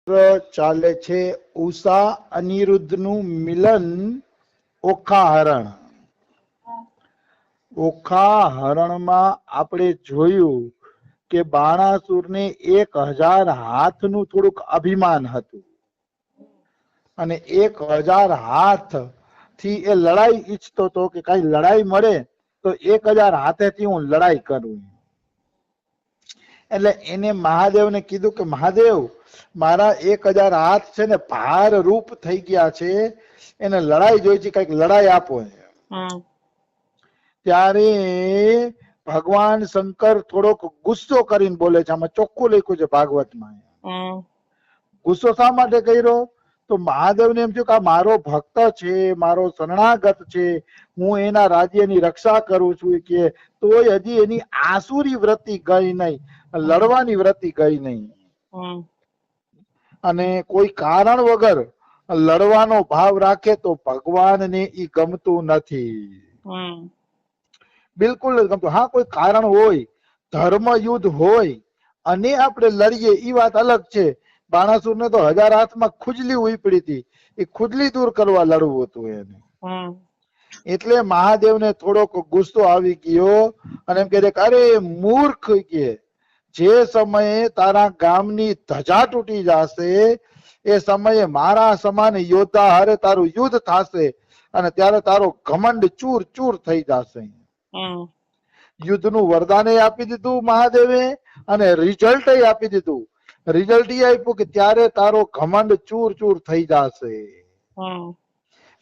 ચાલે છે ઉષા અનિરુદ્ધ નું મિલન ઓખા હરણ. ઓખા હરણમાં આપણે જોયું કે બાણાસુરને 1000 હાથનું થોડુંક અભિમાન હતું અને 1000 હાથ થી એ લડાઈ ઈચ્છતો હતો કે કઈ લડાઈ મળે તો 1000 હાથેથી હું લડાઈ કરું. એટલે એને મહાદેવને કીધું કે મહાદેવ, મારા 1000 હાથ છે ને ભાર રૂપ થઈ ગયા છે, એને લડાઈ જોઈ છે, કઈક લડાઈ આપો. ત્યારે ભગવાન શંકર થોડોક ગુસ્સો કરીને બોલે છે. આમાં ચોખ્ખું લખ્યું છે ભાગવતમાં. ગુસ્સો શા માટે કર્યો? તો મહાદેવને એમ થયું કે આ મારો ભક્ત છે, મારો શરણાગત છે, હું એના રાજ્યની રક્ષા કરું છું, કે તોય હજી એની આસુરી વૃત્તિ ગઈ નહીં, લડવાની વૃત્તિ ગઈ નહીં, અને કોઈ કારણ વગર લડવાનો ભાવ રાખે તો ભગવાનને ઈ ગમતું નથી, બિલકુલ નથી ગમતું. હા, કોઈ કારણ હોય, ધર્મ યુદ્ધ હોય અને આપણે લડીએ ઈ વાત અલગ છે. બાણાસુર ને તો 1000 હાથમાં ખુજલી ઉપડી હતી, એ ખુજલી દૂર કરવા લડવું હતું એને. એટલે મહાદેવને થોડોક ગુસ્સો આવી ગયો અને એમ કહે કે અરે મૂર્ખ, કે જે સમયે તારા ગામની ધજા તૂટી જશે એ સમયે મારા સમાન યોદ્ધા હારે તારું યુદ્ધ થશે અને ત્યારે તારો ઘમંડ ચૂર ચૂર થઈ જશે. યુદ્ધનું વરદાન આપી દીધું મહાદેવે અને રિઝલ્ટ આપી દીધું. રિઝલ્ટ એ આપ્યું કે ત્યારે તારો ઘમંડ ચૂર ચૂર થઈ જશે.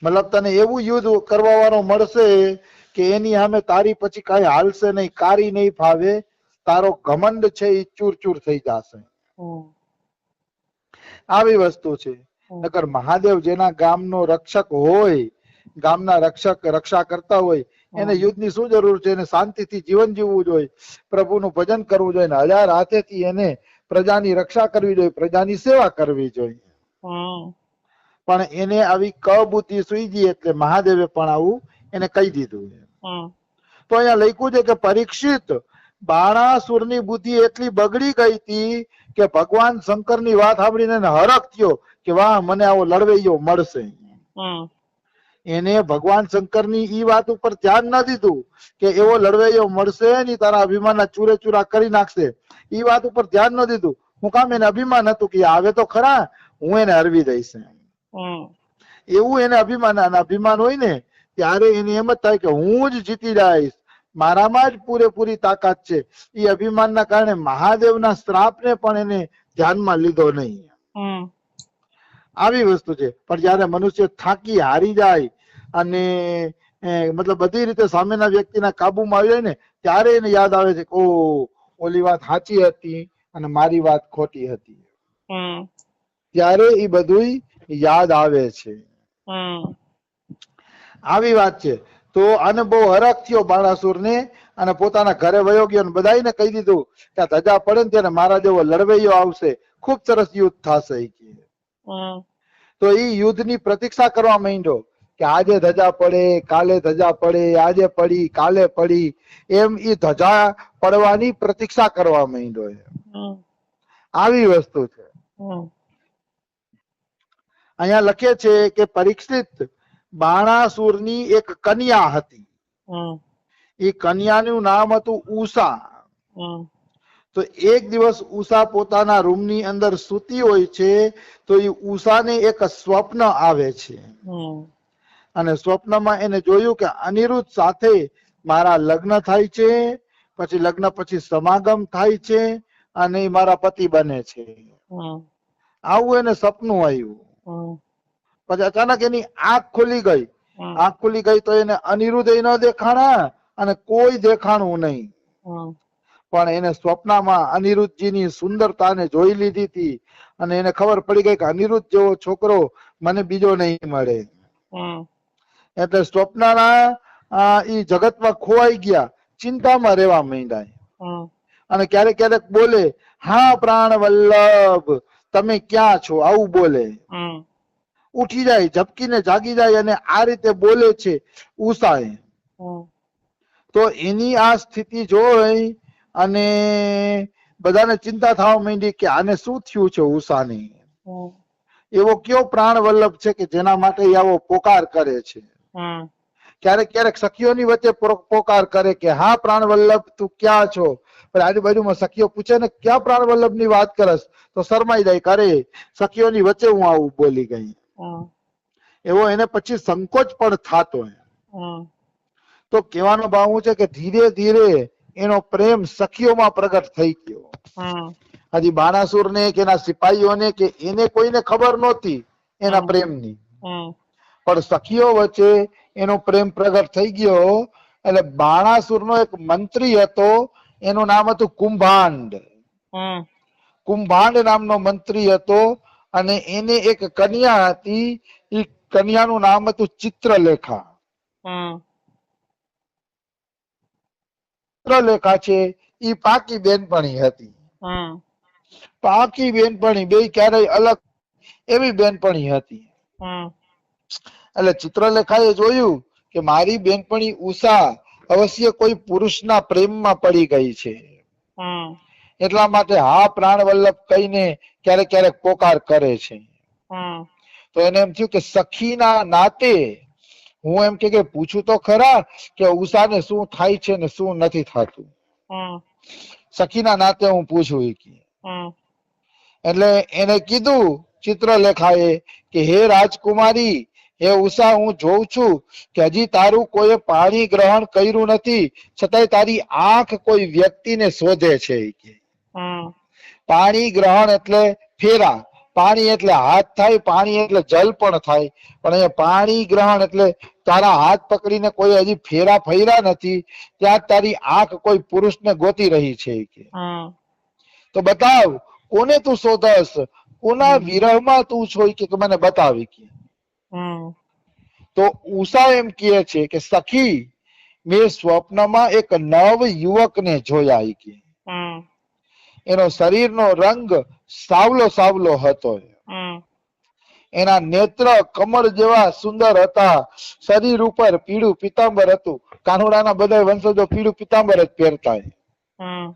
મતલબ તને એવું યુદ્ધ કરવા વાળો મળશે કે એની સામે તારી પછી કઈ હાલશે નહીં, કારી નહીં ફાવે, તારો ઘમંડ છે એ ચૂર ચૂર થઈ જશે. આવી વસ્તુ છે. નકર મહાદેવ જેના ગામનો રક્ષક હોય, ગામના રક્ષક રક્ષા કરતા હોય, એને યુદ્ધની શું જરૂર છે? એને શાંતિથી જીવન જીવવું જોઈએ, પ્રભુનું ભજન કરવું જોઈએ, 1000 હાથેથી એને પ્રજાની રક્ષા કરવી જોઈએ, પ્રજાની સેવા કરવી જોઈએ. પણ એને આવી કબુદ્ધિ સુઈ ગઈ એટલે મહાદેવે પણ આવું એને કહી દીધું. તો અહીંયા લખ્યું છે કે પરીક્ષિત, બાણાસુરની બુદ્ધિ એટલી બગડી ગઈ હતી કે ભગવાન શંકરની વાત સાંભળીને એને હરખ થયો કે વાહ, મને આવો લડવૈયો મળશે. એને ભગવાન શંકરની ઈ વાત ઉપર ધ્યાન ન દીધું કે એવો લડવૈયો મળશે ને તારા અભિમાનના ચૂરે ચૂરા કરી નાખશે. ઈ વાત ઉપર ધ્યાન ન દીધું. હું કામ? એને અભિમાન હતું કે આવે તો ખરા, હું એને હરવી દઈશ. એવું એને અભિમાન, અભિમાન હોય ને ત્યારે એને એમ જ થાય કે હું જ જીતી જઈશ, મારામાં જ પૂરેપૂરી તાકાત છે. એ અભિમાનના કારણે મહાદેવના શ્રાપને પણ એને ધ્યાનમાં લીધો નહીં. આવી વસ્તુ છે. પણ જયારે મનુષ્ય થાકી હારી જાય અને મતલબ બધી રીતે સામેના વ્યક્તિના કાબુમાં આવી જાય ને ત્યારે એને યાદ આવે છે કે ઓ, ઓલી વાત સાચી હતી અને મારી વાત ખોટી હતી. ત્યારે એ બધું યાદ આવે છે. આવી વાત છે. તો આને બહુ હરખ થયો બાણાસુરને અને પોતાના ઘરે વયો ગયો અને બધાને કહી દીધું કે આ ધજા પડે ને ત્યારે મારા જેવો લડવૈયો આવશે, ખૂબ સરસ યુદ્ધ થશે. તો એ યુદ્ધની પ્રતીક્ષા કરવા માંડ્યો કે આજે ધજા પડે, કાલે ધજા પડે, આજે પડી, કાલે પડી, એમ એ ધજા પડવાની પ્રતીક્ષા કરવા માંડ્યો. આવી વસ્તુ છે. અહીંયા લખે છે કે પરીક્ષિત, બાણાસુરની એક કન્યા હતી. એ કન્યાનું નામ હતું ઉષા. તો એક દિવસ ઉષા પોતાના રૂમની અંદર સૂતી હોય છે તો એ ઉષાને એક સ્વપ્ન આવે છે અને સ્વપ્નમાં એને જોયું કે અનિરુદ્ધ સાથે મારા લગ્ન થાય છે, પછી લગ્ન પછી સમાગમ થાય છે અને મારા પતિ બને છે. આવું એને સપનું આવ્યું. પછી અચાનક એની આંખ ખુલી ગઈ. આંખ ખુલી ગઈ તો એને અનિરુદ્ધ ન દેખાણા અને કોઈ દેખાણું નહીં. પણ એને સ્વપ્નમાં અનિરુદ્ધજીની સુંદરતાને જોઈ લીધી હતી અને એને ખબર પડી ગઈ કે અનિરુદ્ધ જેવો છોકરો મને બીજો નહીં મળે. એટલે સ્વપ્નના ઈ જગતમાં ખોવાઈ ગયા, ચિંતામાં રહેવા માંડ્યા અને ક્યારેક ક્યારેક બોલે, હા પ્રાણ વલ્લભ, તમે ક્યાં છો? આવું બોલે. ઉઠી જાય, ઝપકીને જાગી જાય અને આ રીતે બોલે છે ઉષાએ. તો એની આ સ્થિતિ જોઈ અને બધાને ચિંતા થવા માંડી કે આને શું થયું છે ઉષાને. હમ. એવો કયો પ્રાણ વલ્લભ છે કે જેના માટે એ આવો પોકાર કરે છે? હમ. ક્યારેક ક્યારેક સખીઓની વચ્ચે પોકાર કરે કે હા પ્રાણ વલ્લભ તું ક્યાં છો, પણ આજુબાજુમાં સખીઓ પૂછે ને ક્યાં પ્રાણ વલ્લભ ની વાત કરસ તો શરમાઈ જાય, કરે સખીઓની વચ્ચે હું આવું બોલી ગઈ. હમ. એવો એને પછી સંકોચ પણ થતો. હમ. તો કહેવાનો ભાવ છે કે ધીરે ધીરે એનો પ્રેમ સખીઓમાં પ્રગટ થઈ ગયો. હમ. હજી બાણાસુર ને કે એના સિપાહીઓને કે એને કોઈને ખબર નહોતી એના હમ. પ્રેમની, હમ. પણ સખીઓ વચ્ચે એનો પ્રેમ પ્રગટ થઈ ગયો. એટલે બાણાસુર નો એક મંત્રી હતો, એનું નામ હતું કુંભાંડ. હમ. કુંભાંડ નામનો મંત્રી હતો અને એને એક કન્યા હતી. એ કન્યાનું નામ હતું ચિત્રલેખા. હમ. ચિત્રલેખા છે એ પાકી બેનપણી હતી. હમ. પાકી બેનપણી, બે ક્યારેય અલગ એવી બેનપણી હતી. હમ. એટલે ચિત્રલેખાએ જોયું કે મારી બેનપણી ઉષા અવશ્ય કોઈ પુરુષના પ્રેમમાં પડી ગઈ છે, હમ. એટલા માટે હા પ્રાણ વલ્લભ કહીને ક્યારેક ક્યારેક પોકાર કરે છે. હમ. તો એને એમ થયું કે સખીના નાતે હું એમ કે પૂછું તો ખરા કે ઉષાને શું થાય છે ને શું નથી થતું. હમ. સખીના નાતે હું પૂછું. હમ. એટલે એને કીધું ચિત્રલેખાએ કે હે રાજકુમારી, હે ઉષા, હું જોઉં છું કે હજી તારું કોઈ પાણી ગ્રહણ કર્યું નથી, છતાંય તારી આંખ કોઈ વ્યક્તિને શોધે છે. હમ. પાણી ગ્રહણ એટલે ફેરા, પાણી એટલે હાથ થાય, પાણી એટલે જલ પણ થાય, પણ અહીંયા પાણી ગ્રહણ એટલે તારા હાથ પકડીને કોઈ હજી ફેરા ફર્યા નથી, ત્યાં તારી આંખ કોઈ પુરુષને ગોતી રહી છે. હમ. તો બતાવ કોને તું શોધસ, કોના વિરહમાં તું છો કે મને બતાવી. હમ. તો ઉષા એમ કહે છે કે સખી, મેં સ્વપ્નમાં એક નવ યુવકને જોયા. હમ. એનો શરીરનો રંગ સાવલો સાવલો હતો. હમ. એના નેત્ર કમળ જેવા સુંદર હતા, શરીર ઉપર પીળું પિતાંબર હતું. કાનુડાના બધા વંશજો પીળું પિતાંબર જ પહેરતા, હમ.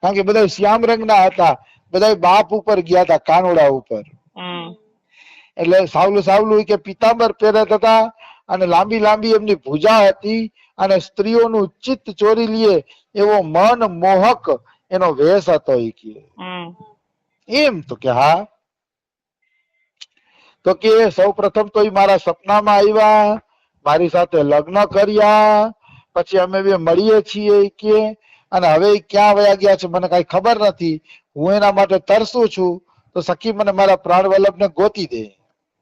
કારણ કે બધા શ્યામ રંગના હતા, બધા બાપ ઉપર ગયા હતા કાનુડા ઉપર. હમ. એટલે સાવલું સાવલું કે પિતાંબર પહેરતા હતા અને લાંબી લાંબી એમની ભુજા હતી અને સ્ત્રીઓનું ચિત્ત ચોરી લે એવો મન મોહક એનો વેશ હતો. હમ. એમ તો કે હા, તો કે સૌ પ્રથમ તો મારા સપનામાં આવ્યા, મારી સાથે લગ્ન કર્યા, પછી અમે બે મળીએ છીએ કે, અને હવે ક્યાં વયા ગયા છે મને કઈ ખબર નથી, હું એના માટે તરસું છું, તો સખી મને મારા પ્રાણ વલ્લભને ગોતી દે.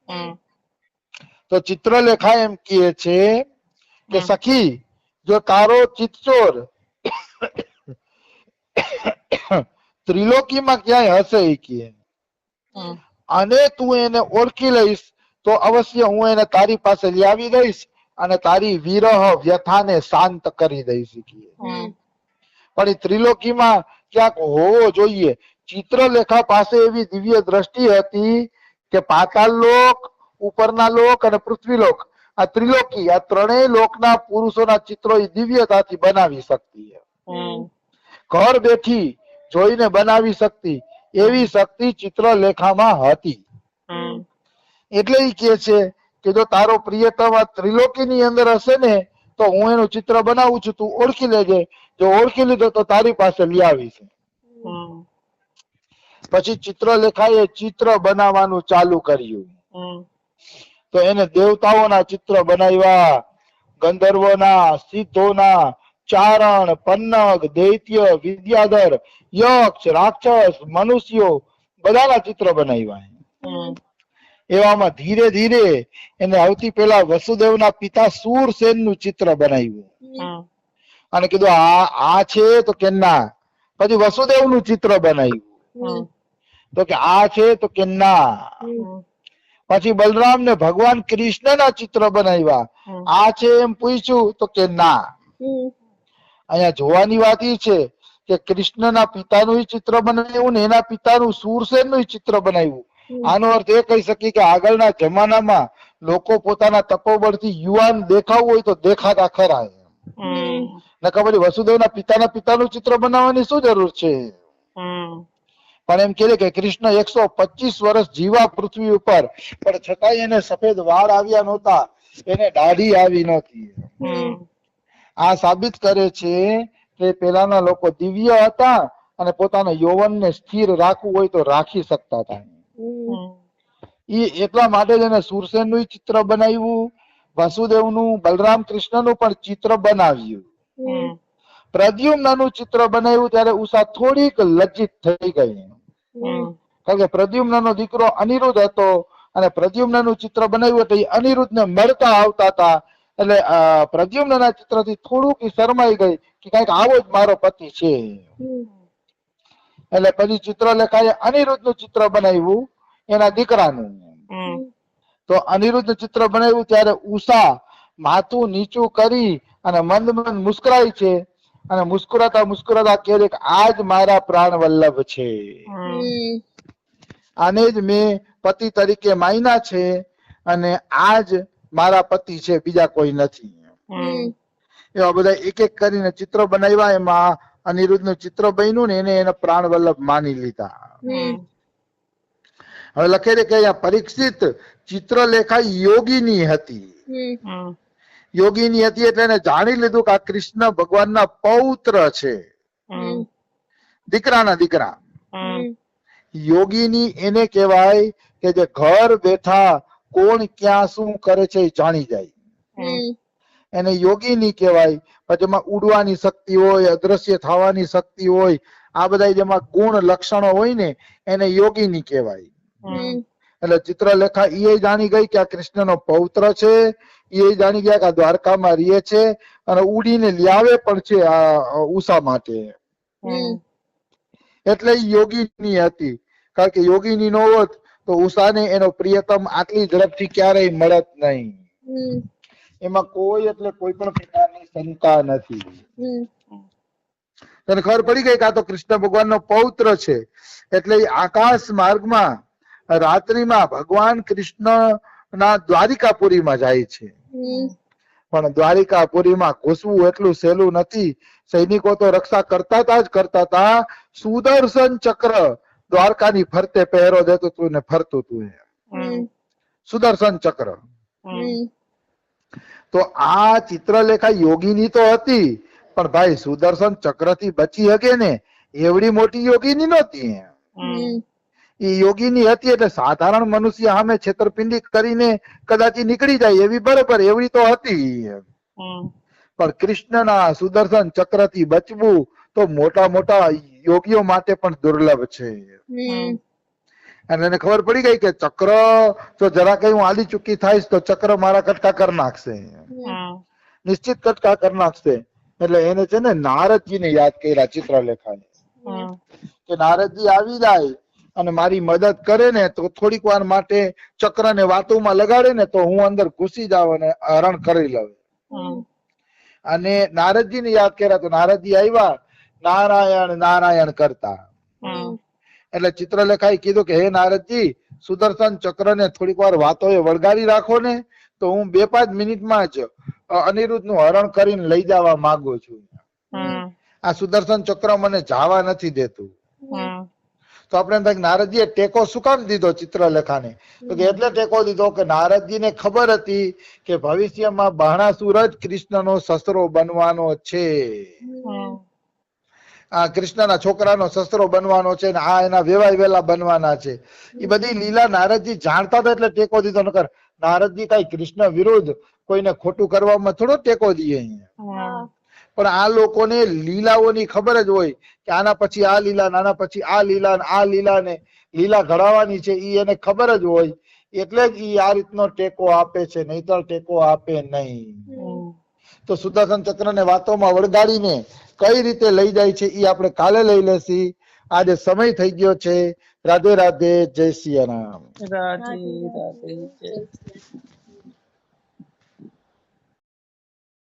હમ. તો ચિત્રલેખા એમ કહે છે કે હમ. સખી, જો તારો ચિત્તચોર ત્રિલોકીમાં ક્યાંય હશે કે હમ. અને તું એને ઓળખી લઈશ તો અવશ્ય હું એને તારી પાસે લઈ આવી દઈશ અને તારી વિરહ વ્યથાને શાંત કરી દઈશ. હમ. પણ એ ત્રિલોકીમાં ક્યાંક હોવો જોઈએ. ચિત્રલેખા પાસે એવી દિવ્ય દ્રષ્ટિ હતી કે પાતાળ લોક, ઉપરના લોક અને પૃથ્વીલોક, આ ત્રિલોકી, આ ત્રણેય લોકના પુરુષોના ચિત્રો એ દિવ્યતાથી બનાવી શકતી. હમ. ઘર બેઠી જોઈને બનાવી શકતી એવી શક્તિ ચિત્રલેખામાં હતી. હમ. એટલે એ કે છે કે જો તારો પ્રિયતમ આ ત્રિલોકીની અંદર હશે ને તો હું એનું ચિત્ર બનાવું છું, તું ઓળખી લેજે, જો ઓળખી લીધો તો તારી પાસે લઈ આવીશ. હમ. પછી ચિત્રલેખાએ ચિત્ર બનાવવાનું ચાલુ કર્યું. હમ. તો એને દેવતાઓના ચિત્ર બનાવ્યા, ગંધર્વોના, સિદ્ધોના, ચારણ, પન્નગ, દૈત્ય, વિદ્યાધર, યક્ષ, રાક્ષસ, મનુષ્યો બધાના ચિત્ર બનાવ્યા. હમ. એવામાં ધીરે ધીરે એને આવતી પેલા વસુદેવના પિતા શૂરસેનનું ચિત્ર બનાવ્યું હમ. અને કીધું આ છે તો કે ના. પછી વસુદેવનું ચિત્ર બનાવ્યું હમ. તો કે આ છે તો કે ના. હમ. પછી બલરામ ને ભગવાન કૃષ્ણના ચિત્ર બનાવ્યા, આ છે એમ પૂછ્યું તો કે ના. અહીંયા જોવાની વાત એ છે કે કૃષ્ણના પિતાનું ચિત્ર બનાવ્યું ને એના પિતાનું શૂરસેનનું ચિત્ર બનાવ્યું. આનો અર્થ એ કહી શકીએ કે આગળના જમાનામાં લોકો પોતાના તપોબળથી યુવાન દેખાવું હોય તો દેખાતા ખરા. નકર પછી વસુદેવના પિતાનું ચિત્ર બનાવવાની શું જરૂર છે? હમ. પણ એમ કહે કે કૃષ્ણ 125 વર્ષ જીવા પૃથ્વી ઉપર, પણ છતાંય એને સફેદ વાળ આવ્યા નહોતા, એને દાઢી આવી નહોતી. આ સાબિત કરે છે કે પેલાના લોકો દિવ્ય હતા અને પોતાના યૌવનને સ્થિર રાખવું હોય તો રાખી શકતા હતા. એટલા માટે જ એને સુરસેનનું ચિત્ર બનાવ્યું, વાસુદેવનું, બલરામ કૃષ્ણનું પણ ચિત્ર બનાવ્યું. પ્રદ્યુમ્નનું ચિત્ર બનાવ્યું ત્યારે ઉષા થોડીક લજ્જિત થઈ ગઈ, કારણ કે પ્રદ્યુમ્નનો દીકરો અનિરુદ્ધ હતો અને પ્રદ્યુમ્નનું ચિત્ર બનાવ્યું એટલે અનિરુદ્ધને મળતા આવતા હતા, એટલે પ્રદ્યુમ્નના ચિત્રથી થોડુંક શરમાઈ ગઈ કે કઈક આવો જ મારો પતિ છે. એટલે પછી ચિત્રલેખાએ અનિરુદ્ધનું ચિત્ર બનાવ્યું, એના દીકરાનું. તો અનિરુદ્ધ ચિત્ર બનાવ્યું ત્યારે ઉષા માથું નીચું કરી અને મંદ મંદ મુસ્કરાય છે, અને મુસ્કુરાતા મુસ્કુરાતા કહે છે કે આજ મારા પ્રાણ વલ્લભ છે, આને જ મેં પતિ તરીકે માન્યા છે, અને આજ મારા પતિ છે, બીજા કોઈ નથી. એવા બધા એક એક કરીને ચિત્ર બનાવ્યા, એમાં અનિરુદ્ધ નું ચિત્ર બન્યું ને એને એના પ્રાણ વલ્લભ માની લીધા. હવે લખે છે કે અહીંયા પરીક્ષિત ચિત્રલેખા યોગીની હતી. યોગીની હતી એટલે એને જાણી લીધું કે આ કૃષ્ણ ભગવાનના પૌત્ર છે, દીકરાના દીકરા. યોગીની એને કહેવાય કે જે ઘર બેઠા કોણ ક્યાં શું કરે છે એ જાણી જાય, એને યોગીની કહેવાય. પછી એમાં ઉડવાની શક્તિ હોય, અદ્રશ્ય થવાની શક્તિ હોય, આ બધા જેમાં ગુણ લક્ષણો હોય ને એને યોગીની કહેવાય. એટલે ચિત્રલેખા એ જાણી ગઈ કે આ કૃષ્ણનો પૌત્ર છે, એ જાણી ગયા કે આ દ્વારકામાં રહે છે, અને ઉડીને લાવે પણ છે આ ઉષા માટે. એટલે યોગીની હતી, કારણ કે યોગીની નો હોત તો ઉષાને એનો પ્રિયતમ આટલી ઝડપથી ક્યારેય મળત નહીં. એમાં કોઈ એટલે કોઈ પણ પ્રકારની શંકા નથી. તને ખબર પડી ગઈ કે આ તો કૃષ્ણ ભગવાનનો પૌત્ર છે. એટલે આકાશ માર્ગમાં રાત્રિમાં ભગવાન કૃષ્ણ ના દ્વારિકાપુરીમાં જાય છે, પણ દ્વારિકાપુરીમાં ઘૂસવું એટલું સહેલું નથી. સૈનિકો તો રક્ષા કરતા હતા. સુદર્શન ચક્ર દ્વારકાની ફરતે પહેરો દેતું હતું ને ફરતું હતું, સુદર્શન ચક્ર. તો આ ચિત્રલેખા યોગીની તો હતી, પણ ભાઈ સુદર્શન ચક્ર થી બચી શકે ને એવડી મોટી યોગીની નહોતી. એ યોગીની હતી એટલે સાધારણ મનુષ્ય સામે છેતરપિંડી કરીને કદાચ નીકળી જાય એવી બરોબર એવડી તો હતી, પણ કૃષ્ણના સુદર્શન ચક્ર થી બચવું તો મોટા મોટા યોગીઓ માટે પણ દુર્લભ છે. અને એને ખબર પડી ગઈ કે ચક્ર જો જરા કઈ હું આલી ચૂકી થાઈશ તો ચક્ર મારા કટકા કરી નાખશે, નિશ્ચિત કટકા કરી નાખશે. એટલે એને છે ને નારદજીને યાદ કર્યા ચિત્રલેખાને, કે નારદજી આવી જાય અને મારી મદદ કરે ને તો થોડીક વાર માટે ચક્રને વાતોમાં લગાડે ને તો હું અંદર ઘૂસી જાઉં અને હરણ કરી લઉં. અને નારદજીને યાદ કર્યા તો નારદજી આવ્યા નારાયણ નારાયણ કરતા. એટલે ચિત્રલેખાએ કીધું કે હે નારદજી, સુદર્શન ચક્રને થોડીક વાર વાતોએ વળગાડી રાખો ને તો હું 2-5 મિનિટમાં જ અનિરુદ્ધ નું હરણ કરીને લઈ જવા માંગુ છું. આ સુદર્શન ચક્ર મને જવા નથી દેતું. તો આપણે નારદજીએ ટેકો શું કામ દીધો ચિત્રલેખાને? તો કે એટલે ટેકો દીધો કે નારદજીને ખબર હતી કે ભવિષ્યમાં બાણાસુર જ કૃષ્ણનો સસરો બનવાનો છે, આ કૃષ્ણના છોકરાનો સસરો બનવાનો છે, ને આ એના વેવાય વેલા બનવાના છે. એ બધી લીલા નારદજી જાણતા હતા એટલે ટેકો દીધો. નકર નારદજી કઈ કૃષ્ણ વિરુદ્ધ કોઈને ખોટું કરવામાં થોડો ટેકો દઈએ. પણ આ લોકોને લીલાઓની ખબર જ હોય કે આના પછી આ લીલા, આના પછી આ લીલા, આ લીલા ને લીલા ઘડાવાની છે, એ એને ખબર જ હોય. એટલે જ ઈ આ રીતનો ટેકો આપે છે, નહીતર ટેકો આપે નહીં. તો સુદર્શન ચક્ર ને વાતોમાં વળગાડીને કઈ રીતે લઈ જાય છે એ આપણે કાલે લઈ લેશી. આજે સમય થઈ ગયો છે. રાધે રાધે, જય સિયા રામ. રાધે રાધે, જય